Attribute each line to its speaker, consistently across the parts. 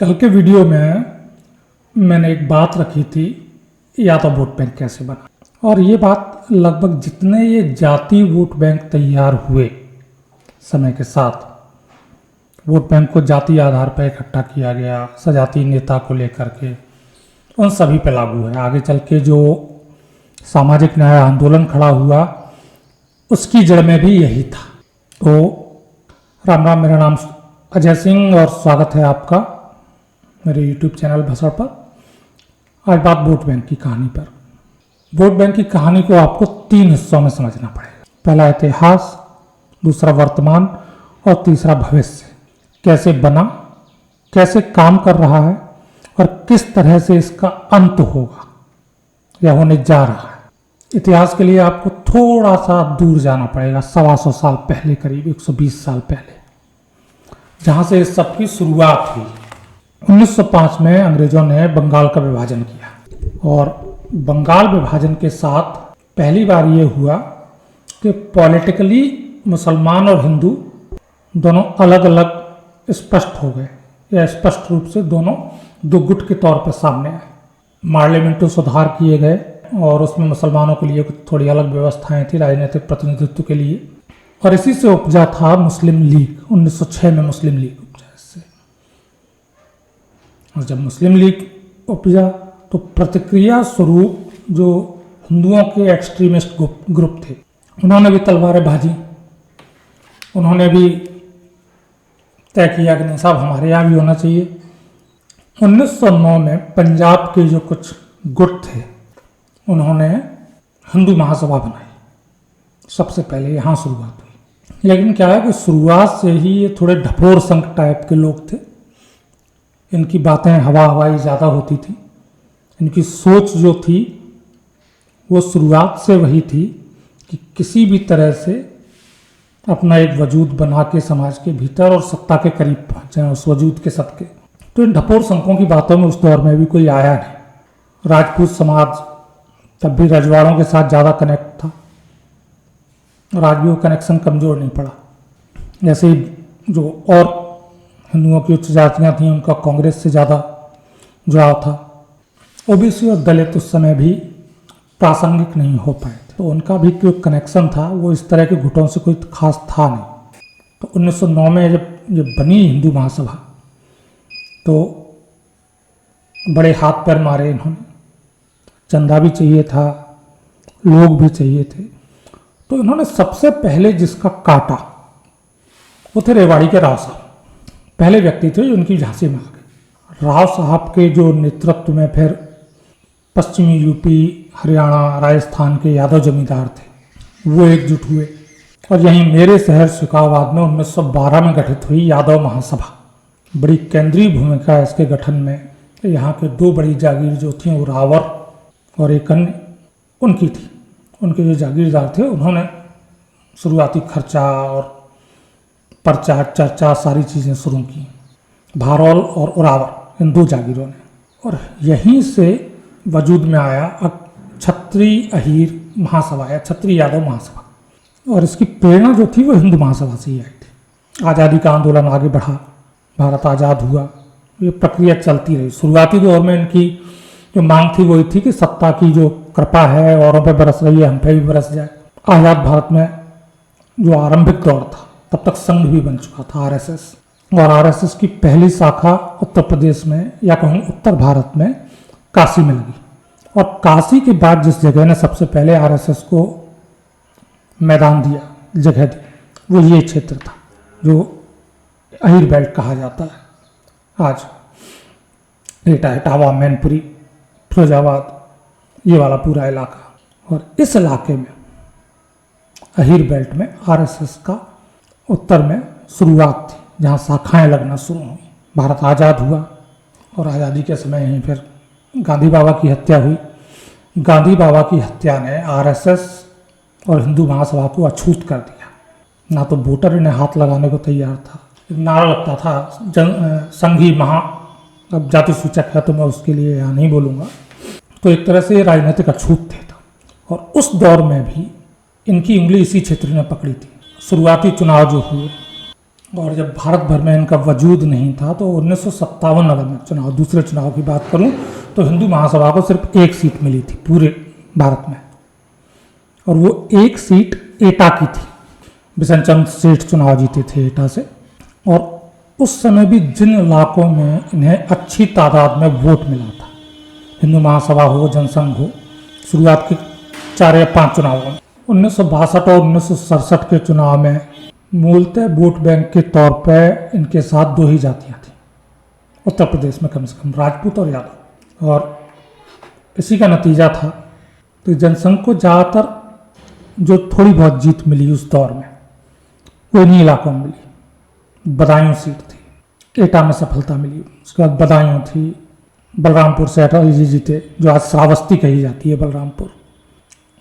Speaker 1: कल के वीडियो में मैंने एक बात रखी थी, या तो वोट बैंक कैसे बना। और ये बात लगभग जितने ये जाति वोट बैंक तैयार हुए समय के साथ, वोट बैंक को जाति आधार पर इकट्ठा किया गया सजातीय नेता को लेकर के, उन सभी पे लागू है। आगे चल के जो सामाजिक न्याय आंदोलन खड़ा हुआ उसकी जड़ में भी यही था। तो राम राम, मेरा नाम अजय सिंह और स्वागत है आपका मेरे YouTube चैनल भसड़ पर। आज बात वोट बैंक की कहानी पर। वोट बैंक की कहानी को आपको 3 हिस्सों में समझना पड़ेगा। पहला इतिहास, दूसरा वर्तमान और तीसरा भविष्य। कैसे बना, कैसे काम कर रहा है और किस तरह से इसका अंत होगा या होने जा रहा है। इतिहास के लिए आपको थोड़ा सा दूर जाना पड़ेगा, 125 साल पहले, करीब 120 साल पहले, जहां से इस सब की शुरुआत हुई। 1905 में अंग्रेजों ने बंगाल का विभाजन किया और बंगाल विभाजन के साथ पहली बार ये हुआ कि पॉलिटिकली मुसलमान और हिंदू दोनों अलग अलग स्पष्ट हो गए, या स्पष्ट रूप से दोनों दो गुट के तौर पर सामने आए। पार्लियामेंट्री सुधार किए गए और उसमें मुसलमानों के लिए थोड़ी अलग व्यवस्थाएं थी राजनीतिक प्रतिनिधित्व के लिए, और इसी से उपजा था मुस्लिम लीग। 1906 में मुस्लिम लीग उपजा इससे। और जब मुस्लिम लीग उपजा तो प्रतिक्रिया स्वरूप जो हिंदुओं के एक्सट्रीमिस्ट ग्रुप थे, उन्होंने भी तलवारें भाजी। उन्होंने भी तय किया कि नहीं साहब, हमारे यहाँ भी होना चाहिए। 1909 में पंजाब के जो कुछ गुट थे, उन्होंने हिंदू महासभा बनाई। सबसे पहले यहाँ शुरुआत हुई। लेकिन क्या है कि शुरुआत से ही ये थोड़े ढपोर संघ टाइप के लोग थे। इनकी बातें हवा हवाई ज़्यादा होती थी। इनकी सोच जो थी वो शुरुआत से वही थी कि किसी भी तरह से अपना एक वजूद बना के समाज के भीतर और सत्ता के करीब पहुँच जाए, उस वजूद के सदके। तो इन ढपोर संघों की बातों में उस दौर में भी कोई आया नहीं। राजपूत समाज तब भी रजवाड़ों के साथ ज़्यादा कनेक्ट था और आज भी वो कनेक्शन कमज़ोर नहीं पड़ा। जैसे ही जो और हिंदुओं की उच्च जातियाँ थीं, उनका कांग्रेस से ज़्यादा जुड़ाव था। ओबीसी और दलित उस समय भी प्रासंगिक नहीं हो पाए थे, तो उनका भी जो कनेक्शन था वो इस तरह के गुटों से कोई खास था नहीं। तो 1909 में जब बनी हिंदू महासभा, तो बड़े हाथ पैर मारे इन्होंने। चंदा भी चाहिए था, लोग भी चाहिए थे। तो इन्होंने सबसे पहले जिसका काटा वो थे रेवाड़ी के राव साहब। पहले व्यक्ति थे जो उनकी झांसी में आ गए। राव साहब के जो नेतृत्व में फिर पश्चिमी यूपी, हरियाणा, राजस्थान के यादव जमींदार थे, वो एकजुट हुए और यहीं मेरे शहर शिकावाद में 1912 में गठित हुई यादव महासभा। बड़ी केंद्रीय भूमिका इसके गठन में यहाँ के 2 बड़ी जागीर जो थी, वो रावर और एक अन्य उनकी थी। उनके जो जागीरदार थे उन्होंने शुरुआती खर्चा और प्रचार चर्चा सारी चीज़ें शुरू की, भारौल और उरावर, इन 2 जागीरों ने। और यहीं से वजूद में आया क्षत्रिय अहीर महासभा या क्षत्रिय यादव महासभा। और इसकी प्रेरणा जो थी वो हिंदू महासभा से ही आई थी। आज़ादी का आंदोलन आगे बढ़ा, भारत आज़ाद हुआ, ये प्रक्रिया चलती रही। शुरुआती दौर में इनकी जो मांग थी वही थी कि सत्ता की जो कृपा है औरों पे बरस रही है, हम पे भी बरस जाए। आज़ाद भारत में जो आरंभिक दौर था, तब तक संघ भी बन चुका था आरएसएस, और आरएसएस की पहली शाखा उत्तर प्रदेश में या कहूँ उत्तर भारत में काशी में लगी। और काशी के बाद जिस जगह ने सबसे पहले आरएसएस को मैदान दिया, जगह दी, वो ये क्षेत्र था जो अहीर बेल्ट कहा जाता है आज। एटा, इटावा, मैनपुरी, फिरोजाबाद, ये वाला पूरा इलाका। और इस इलाके में अहीर बेल्ट में आरएसएस का उत्तर में शुरुआत थी, जहाँ शाखाएं लगना शुरू हुई। भारत आज़ाद हुआ और आज़ादी के समय यहीं फिर गांधी बाबा की हत्या हुई। गांधी बाबा की हत्या ने आरएसएस और हिंदू महासभा को अछूत कर दिया। ना तो वोटर इन्हें हाथ लगाने को तैयार था। एक नारा लगता था संघी महा, अब जाति सूचक है तो मैं उसके लिए यहाँ नहीं बोलूँगा। तो एक तरह से राजनीतिक अछूत थे। और उस दौर में भी इनकी उंगली इसी क्षेत्र ने पकड़ी थी। शुरुआती चुनाव जो हुए और जब भारत भर में इनका वजूद नहीं था तो 1957 अगर मैं चुनाव दूसरे चुनाव की बात करूं तो हिंदू महासभा को सिर्फ एक सीट मिली थी पूरे भारत में, और वो एक सीट एटा की थी। बिशन चंद्र सेठ चुनाव जीते थे एटा से। और उस समय भी जिन इलाकों में इन्हें अच्छी तादाद में वोट मिला था, हिंदू महासभा हो, जनसंघ हो, शुरुआत के 4 या 5 चुनावों में, 1962 और 1967 के चुनाव में मूलतः वोट बैंक के तौर पर इनके साथ 2 ही जातियां थी उत्तर प्रदेश में, कम से कम राजपूत और यादव। और इसी का नतीजा था तो जनसंघ को ज़्यादातर जो थोड़ी बहुत जीत मिली उस दौर में वो इन्हीं इलाकों में मिली। बदायूं सीट थी, एटा में सफलता मिली, उसके बाद बदायूं थी, बलरामपुर से अटल जी जीते, जो आज श्रावस्ती कही जाती है बलरामपुर।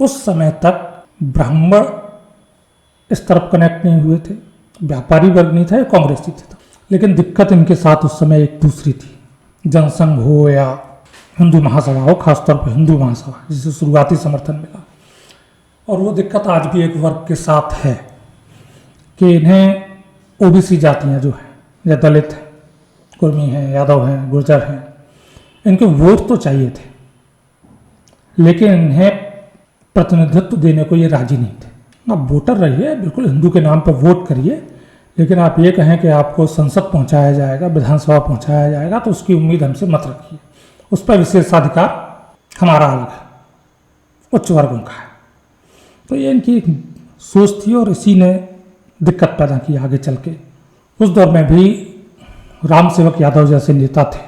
Speaker 1: उस समय तक ब्राह्मण इस तरफ कनेक्ट नहीं हुए थे, व्यापारी वर्ग नहीं था, या कांग्रेसी था। लेकिन दिक्कत इनके साथ उस समय एक दूसरी थी, जनसंघ हो या हिंदू महासभा हो, खासतौर पर हिंदू महासभा जिसे शुरुआती समर्थन मिला। और वो दिक्कत आज भी एक वर्ग के साथ है कि इन्हें ओबीसी जातियां जो हैं, या दलित हैं, कुर्मी हैं, यादव हैं, गुर्जर हैं, इनके वोट तो चाहिए थे, लेकिन इन्हें प्रतिनिधित्व देने को ये राजी नहीं थे। आप वोटर रहिए, बिल्कुल हिंदू के नाम पर वोट करिए, लेकिन आप ये कहें कि आपको संसद पहुंचाया जाएगा, विधानसभा पहुंचाया जाएगा, तो उसकी उम्मीद हमसे मत रखिए। उस पर विशेषाधिकार हमारा अलग है, उच्च वर्गों का है। तो ये इनकी एक सोच थी और इसी ने दिक्कत पैदा की आगे चल के। उस दौर में भी राम सेवक यादव जैसे नेता थे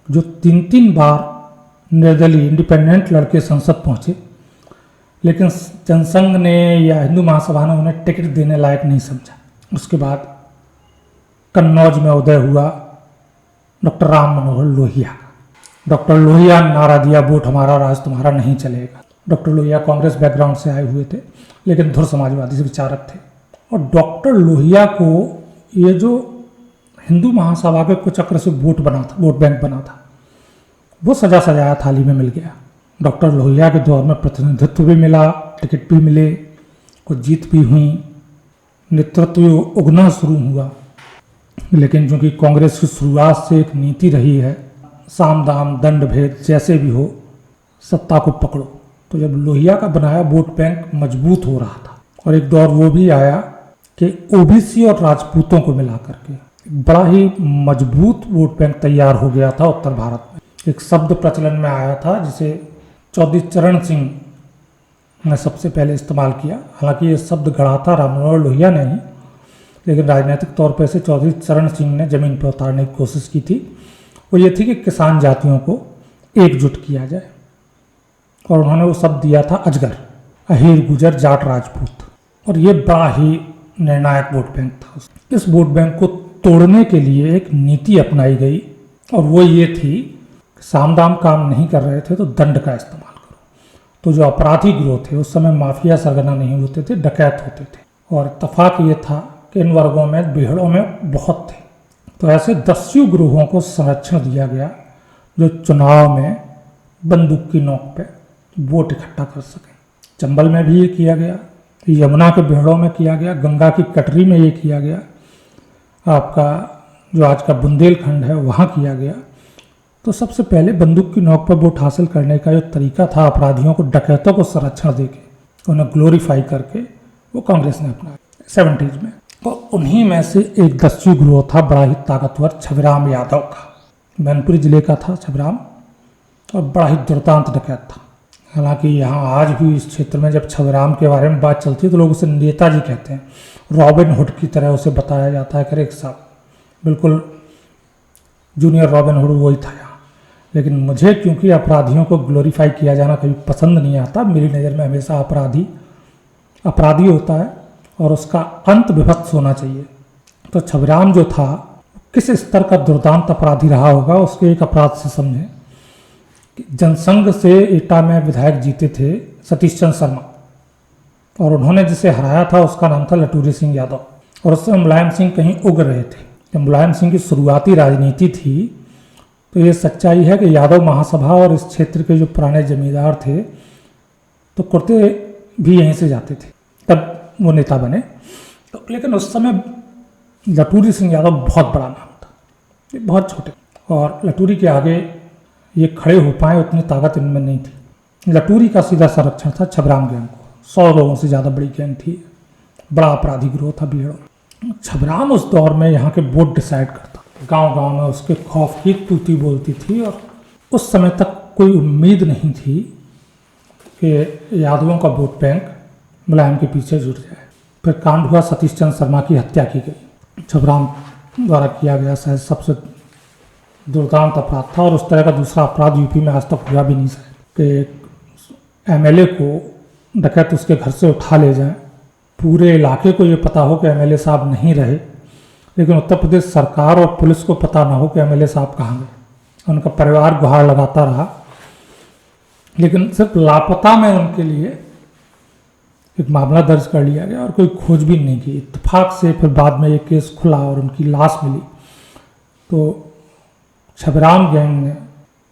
Speaker 1: जो 3-3 बार निर्दलीय इंडिपेंडेंट लड़के संसद पहुंचे, लेकिन जनसंघ ने या हिंदू महासभा ने उन्हें टिकट देने लायक नहीं समझा। उसके बाद कन्नौज में उदय हुआ डॉक्टर राम मनोहर लोहिया। डॉक्टर लोहिया ने नारा दिया, वोट हमारा, राज तुम्हारा नहीं चलेगा। डॉक्टर लोहिया कांग्रेस बैकग्राउंड से आए हुए थे, लेकिन धुर समाजवादी से विचारक थे। और डॉक्टर लोहिया को ये जो हिंदू महासभा के कुचक्र से वोट बैंक बना था, वो सजा सजाया थाली में मिल गया। डॉक्टर लोहिया के दौर में प्रतिनिधित्व भी मिला, टिकट भी मिले, कुछ जीत भी हुई, नेतृत्व उगना शुरू हुआ। लेकिन चूंकि कांग्रेस की शुरुआत से एक नीति रही है, साम दाम दंड भेद जैसे भी हो सत्ता को पकड़ो, तो जब लोहिया का बनाया वोट बैंक मजबूत हो रहा था। और एक दौर वो भी आया कि ओबीसी और राजपूतों को मिला करके बड़ा ही मजबूत वोट बैंक तैयार हो गया था उत्तर भारत में। एक शब्द प्रचलन में आया था जिसे चौधरी चरण सिंह ने सबसे पहले इस्तेमाल किया। हालांकि ये शब्द गढ़ा था राम मनोहर लोहिया ने ही, लेकिन राजनीतिक तौर पर इसे चौधरी चरण सिंह ने जमीन पर उतारने की कोशिश की थी। वो ये थी कि किसान जातियों को एकजुट किया जाए, और उन्होंने वो शब्द दिया था अजगर, अहीर गुजर जाट राजपूत। और ये बड़ा ही निर्णायक वोट बैंक था। इस वोट बैंक को तोड़ने के लिए एक नीति अपनाई गई, और वो ये थी कि साम दाम काम नहीं कर रहे थे तो दंड का इस्तेमाल करो। तो जो अपराधी गिरोह थे, उस समय माफिया सरगना नहीं होते थे, डकैत होते थे। और इत्तफाक ये था कि इन वर्गों में बीहड़ों में बहुत थे। तो ऐसे 10 गिरोहों को संरक्षण दिया गया जो चुनाव में बंदूक की नोक पे वोट इकट्ठा कर सकें। चंबल में भी ये किया गया, यमुना के बीहड़ों में किया गया, गंगा की कटरी में ये किया गया, आपका जो आज का बुंदेलखंड है वहाँ किया गया। तो सबसे पहले बंदूक की नोक पर वोट हासिल करने का जो तरीका था, अपराधियों को, डकैतों को संरक्षण देके उन्हें ग्लोरीफाई करके, वो कांग्रेस ने अपनाया 70s में। तो उन्हीं में से एक 10 गिरोह था बड़ा ही ताकतवर, छबराम यादव का। मैनपुरी जिले का था छबराम, और बड़ा ही दुर्दांत डकैत था। हालांकि यहाँ आज भी इस क्षेत्र में जब छबराम के बारे में बात चलती है तो लोग उसे नेताजी कहते हैं, रॉबिन हुड की तरह उसे बताया जाता है। करेक्ट साहब, बिल्कुल जूनियर रॉबिन हुड वही था यहाँ। लेकिन मुझे क्योंकि अपराधियों को ग्लोरीफाई किया जाना कभी पसंद नहीं आता, मेरी नज़र में हमेशा अपराधी होता है और उसका अंत विभत्स होना चाहिए। तो छबराम जो था, किस स्तर का दुर्दांत अपराधी रहा होगा, उसके एक अपराध से समझें। जनसंघ से एटा में विधायक जीते थे सतीश चंद्र शर्मा, और उन्होंने जिसे हराया था उसका नाम था लटूरी सिंह यादव। और उससे मुलायम सिंह कहीं उग रहे थे। जब मुलायम सिंह की शुरुआती राजनीति थी तो ये सच्चाई है कि यादव महासभा और इस क्षेत्र के जो पुराने जमींदार थे तो कुर्ते भी यहीं से जाते थे, तब वो नेता बने। तो लेकिन उस समय लटूरी सिंह यादव बहुत बड़ा नाम था, ये बहुत छोटे, और लटूरी के आगे ये खड़े हो पाए उतनी ताकत इनमें नहीं थी। लटूरी का सीधा संरक्षण था छबराम गैंग को, 100 लोगों से ज़्यादा बड़ी गैंग थी, बड़ा अपराधी गिरोह था बीहड़ों। छबराम उस दौर में यहाँ के वोट डिसाइड करता, गांव-गांव में उसके खौफ की तूती बोलती थी, और उस समय तक कोई उम्मीद नहीं थी कि यादवों का वोट बैंक मुलायम के पीछे जुट जाए। फिर कांड हुआ, सतीश चंद्र शर्मा की हत्या की गई, छबराम द्वारा किया गया शायद सबसे दुर्दांत अपराध था, और उस तरह का दूसरा अपराध यूपी में आज तक हुआ भी नहीं शायद कि एमएलए को डकैत उसके घर से उठा ले जाएं। पूरे इलाके को ये पता हो कि एमएलए साहब नहीं रहे, लेकिन उत्तर प्रदेश सरकार और पुलिस को पता ना हो कि एमएलए साहब कहाँ गए। उनका परिवार गुहार लगाता रहा, लेकिन सिर्फ लापता में उनके लिए एक मामला दर्ज कर लिया गया और कोई खोजबीन नहीं की। इत्तेफाक से फिर बाद में ये केस खुला और उनकी लाश मिली, तो छबराम गैंग ने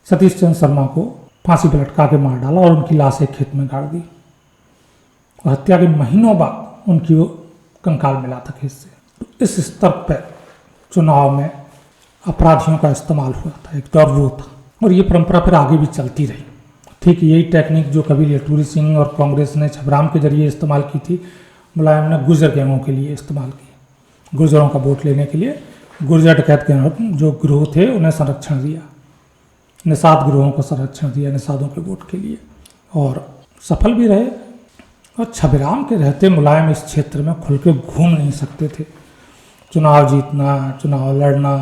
Speaker 1: सतीश चंद्र शर्मा को फांसी पर लटका के मार डाला और उनकी लाश एक खेत में गाड़ दी, और हत्या के महीनों बाद उनकी वो कंकाल मिला था खेत से। तो इस स्तर पर चुनाव में अपराधियों का इस्तेमाल हुआ था, एक दौर वो था, और ये परंपरा फिर आगे भी चलती रही। ठीक यही टेक्निक जो कभी लटूरी सिंह और कांग्रेस ने छबराम के जरिए इस्तेमाल की थी, मुलायम ने गुर्जर गैंगों के लिए इस्तेमाल की। गुर्जरों का वोट लेने के लिए गुर्जर डकैत गैंग जो गिरोह थे उन्हें संरक्षण दिया, निषाद गिरोहों को संरक्षण दिया निषादों के वोट के लिए, और सफल भी रहे। और छबराम के रहते मुलायम इस क्षेत्र में खुल के घूम नहीं सकते थे। चुनाव जीतना, चुनाव लड़ना,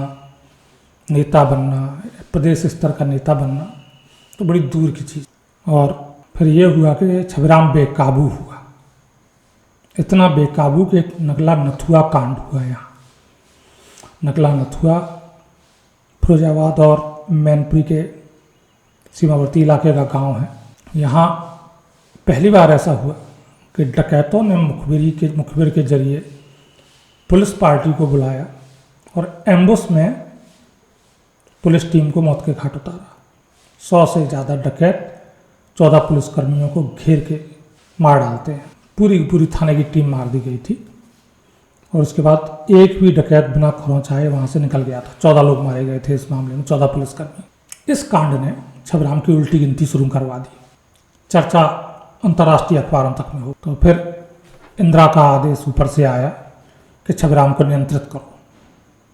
Speaker 1: नेता बनना, प्रदेश स्तर का नेता बनना तो बड़ी दूर की चीज़। और फिर ये हुआ कि छबराम बेकाबू हुआ, इतना बेकाबू कि एक नगला नथुआ कांड हुआ यहाँ। नगला नथुआ फिरोजाबाद और मैनपुरी के सीमावर्ती इलाके का गांव है। यहाँ पहली बार ऐसा हुआ कि डकैतों ने मुखबिर के जरिए पुलिस पार्टी को बुलाया और एम्बुश में पुलिस टीम को मौत के घाट उतारा। 100 से ज़्यादा डकैत 14 पुलिसकर्मियों को घेर के मार डालते हैं। पूरी थाने की टीम मार दी गई थी, और उसके बाद एक भी डकैत बिना खरोंचाए वहाँ से निकल गया था। 14 लोग मारे गए थे इस मामले में, 14 पुलिसकर्मी। इस कांड ने छबराम की उल्टी गिनती शुरू करवा दी, चर्चा अंतर्राष्ट्रीय अखबारों तक में हो। तो फिर इंदिरा का आदेश ऊपर से आया कि छबराम को नियंत्रित करो।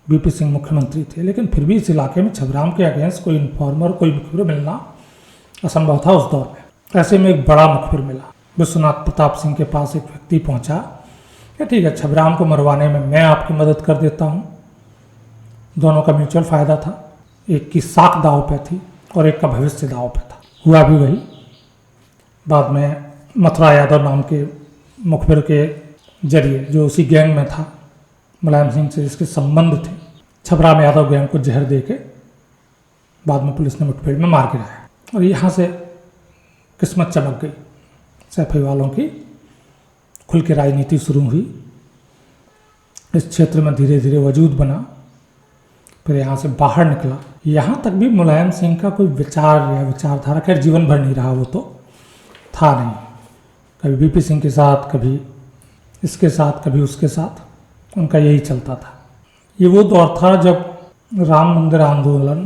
Speaker 1: बीपी सिंह मुख्यमंत्री थे, लेकिन फिर भी इस इलाके में छबराम के अगेंस्ट कोई इन्फॉर्मर, कोई मुखबिर मिलना असंभव था उस दौर में। ऐसे में एक बड़ा मुखबिर मिला। विश्वनाथ प्रताप सिंह के पास एक व्यक्ति पहुंचा कि ठीक है, छबराम को मरवाने में मैं आपकी मदद कर देता हूं। दोनों का म्यूचुअल फायदा था, एक की साख दाव पे थी और एक का भविष्य दाव पे था। हुआ भी वही। बाद में मथुरा यादव नाम के मुखबिर के जरिए, जो उसी गैंग में था मुलायम सिंह से, जिसके संबंध थे, छबराम यादव गैंग को जहर दे के बाद में पुलिस ने मुठभेड़ में मार गिराया। और यहाँ से किस्मत चमक गई सैफई वालों की, खुल के राजनीति शुरू हुई। इस क्षेत्र में धीरे धीरे वजूद बना, फिर यहाँ से बाहर निकला। यहाँ तक भी मुलायम सिंह का कोई विचार या विचारधारा, खैर जीवन भर नहीं रहा, वो तो था नहीं। कभी बीपी सिंह के साथ, कभी इसके साथ, कभी उसके साथ, उनका यही चलता था। ये वो दौर था जब राम मंदिर आंदोलन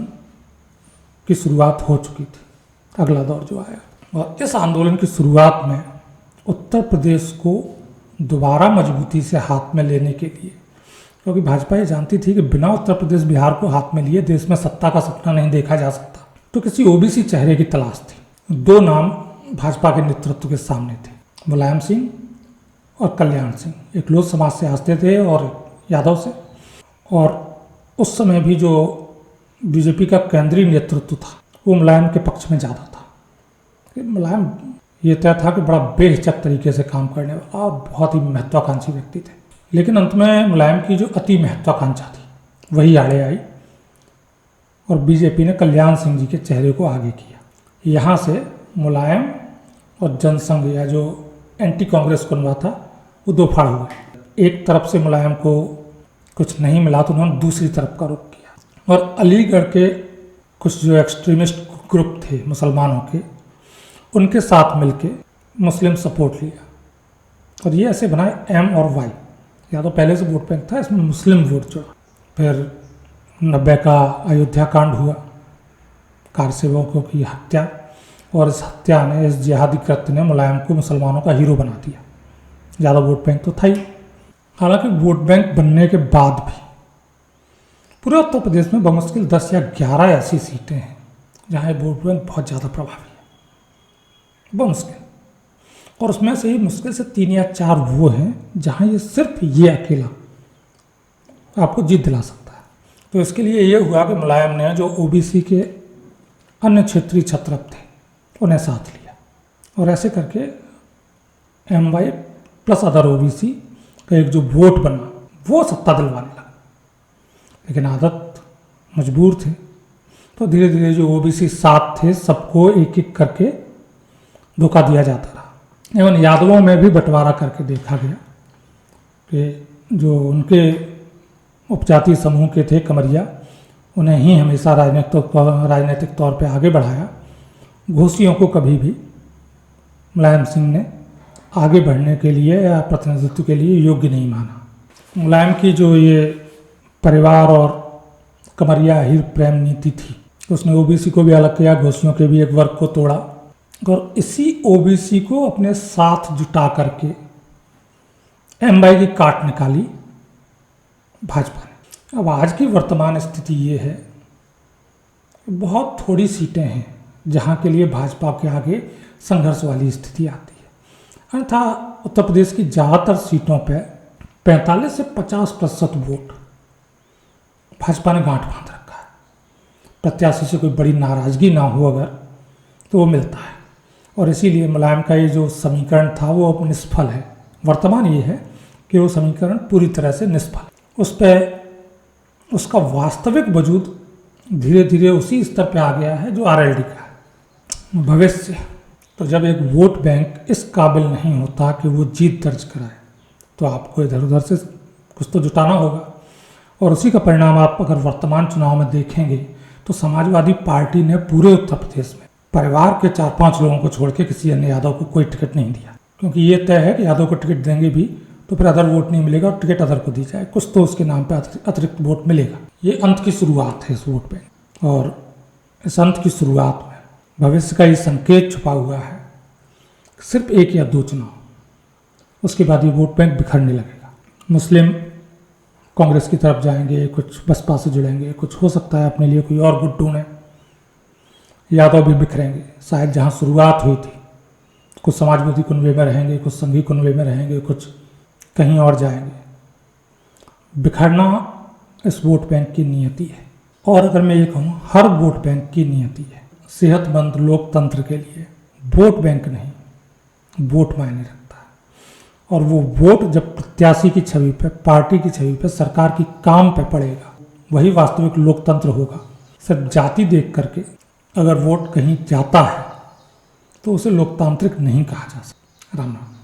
Speaker 1: की शुरुआत हो चुकी थी, अगला दौर जो आया। और इस आंदोलन की शुरुआत में उत्तर प्रदेश को दोबारा मजबूती से हाथ में लेने के लिए, क्योंकि भाजपा ये जानती थी कि बिना उत्तर प्रदेश बिहार को हाथ में लिए देश में सत्ता का सपना नहीं देखा जा सकता, तो किसी ओबीसी चेहरे की तलाश थी। 2 नाम भाजपा के नेतृत्व के सामने थे, मुलायम सिंह और कल्याण सिंह। एक लोध समाज से आते थे और यादव से। और उस समय भी जो बीजेपी का केंद्रीय नेतृत्व था वो मुलायम के पक्ष में ज़्यादा था। मुलायम ये तय था कि बड़ा बेहिचक तरीके से काम करने वाला और बहुत ही महत्वाकांक्षी व्यक्ति थे। लेकिन अंत में मुलायम की जो अति महत्वाकांक्षा थी वही आड़े आई, और बीजेपी ने कल्याण सिंह जी के चेहरे को आगे किया। यहाँ से मुलायम और जनसंघ या जो एंटी कांग्रेस कुनबा था वो 2 फाड़ हुए। एक तरफ से मुलायम को कुछ नहीं मिला तो उन्होंने दूसरी तरफ का रुख किया, और अलीगढ़ के कुछ जो एक्सट्रीमिस्ट ग्रुप थे मुसलमानों के, उनके साथ मिलके मुस्लिम सपोर्ट लिया। और ये ऐसे बनाए M और Y, या तो पहले से वोट बैंक था, इसमें मुस्लिम वोट जुड़ा। फिर 90 का अयोध्या कांड हुआ, कार सेवकों की हत्या, और इस हत्या ने, इस जिहादी कृत्य ने मुलायम को मुसलमानों का हीरो बना दिया। ज़्यादा वोट बैंक तो था ही। हालांकि वोट बैंक बनने के बाद भी पूरे उत्तर प्रदेश में बमुश्किल 10 या 11 ऐसी सीटें हैं जहाँ ये वोट बैंक बहुत ज़्यादा प्रभावी है, बमुश्किल। और उसमें से ही मुश्किल से 3 या 4 वो हैं जहाँ ये सिर्फ ये अकेला आपको जीत दिला सकता है। तो इसके लिए ये हुआ कि मुलायम ने जो ओबीसी के अन्य क्षेत्रीय छत्रप थे उन्हें साथ लिया, और ऐसे करके MY प्लस अदर ओबीसी का एक जो वोट बना वो सत्ता दिलवाने लगा। लेकिन आदत मजबूर थे, तो धीरे धीरे जो ओबीसी साथ थे सबको एक एक करके धोखा दिया जाता रहा। एवं यादवों में भी बंटवारा करके देखा गया कि जो उनके उपजाति समूह के थे कमरिया, उन्हें ही हमेशा राजनीतिक तौर पे आगे बढ़ाया। घोषियों को कभी भी मुलायम सिंह ने आगे बढ़ने के लिए या प्रतिनिधित्व के लिए योग्य नहीं माना। मुलायम की जो ये परिवार और कमरिया हिर प्रेम नीति थी, उसने ओबीसी को भी अलग किया, घोषियों के भी एक वर्ग को तोड़ा, और इसी ओबीसी को अपने साथ जुटा करके MY की काट निकाली भाजपा ने। अब आज की वर्तमान स्थिति ये है, बहुत थोड़ी सीटें हैं जहाँ के लिए भाजपा के आगे संघर्ष वाली स्थिति आती है। अन्यथा उत्तर प्रदेश की ज़्यादातर सीटों पर 45 से 50% वोट भाजपा ने गांठ बांध रखा है। प्रत्याशी से कोई बड़ी नाराजगी ना हो अगर, तो वो मिलता है। और इसीलिए मुलायम का ये जो समीकरण था वो अब निष्फल है। वर्तमान ये है कि वो समीकरण पूरी तरह से निष्फल, उस पर उसका वास्तविक वजूद धीरे धीरे उसी स्तर पे आ गया है जो RLD का है। भविष्य तो जब एक वोट बैंक इस काबिल नहीं होता कि वो जीत दर्ज कराए, तो आपको इधर उधर से कुछ तो जुटाना होगा। और उसी का परिणाम आप अगर वर्तमान चुनाव में देखेंगे तो समाजवादी पार्टी ने पूरे उत्तर प्रदेश में परिवार के 4-5 लोगों को छोड़ के किसी अन्य यादव को कोई टिकट नहीं दिया, क्योंकि ये तय है कि यादव को टिकट देंगे भी तो फिर अदर वोट नहीं मिलेगा और टिकट अदर को दी जाए, कुछ तो उसके नाम पे अतिरिक्त वोट मिलेगा। ये अंत की शुरुआत है इस वोट बैंक, और इस अंत की शुरुआत में भविष्य का ये संकेत छुपा हुआ है। सिर्फ 1 या 2 चुनाव, उसके बाद ये वोट बैंक बिखरने लगेगा। मुस्लिम कांग्रेस की तरफ जाएंगे, कुछ बसपा से जुड़ेंगे, कुछ हो सकता है अपने लिए कोई और गुट ढूंढें। यादव भी बिखरेंगे, शायद जहाँ शुरुआत हुई थी, कुछ समाजवादी कुनबे में रहेंगे, कुछ संघी कुनबे में रहेंगे, कुछ कहीं और जाएंगे। बिखरना इस वोट बैंक की नियति है। और अगर मैं ये कहूँ, हर वोट बैंक की नियति है। सेहतमंद लोकतंत्र के लिए वोट बैंक नहीं, वोट मायने रखता है। और वो वोट जब प्रत्याशी की छवि पे, पार्टी की छवि पे, सरकार की काम पे पड़ेगा, वही वास्तविक लोकतंत्र होगा। सिर्फ जाति देख करके अगर वोट कहीं जाता है तो उसे लोकतांत्रिक नहीं कहा जा सकता। राम राम।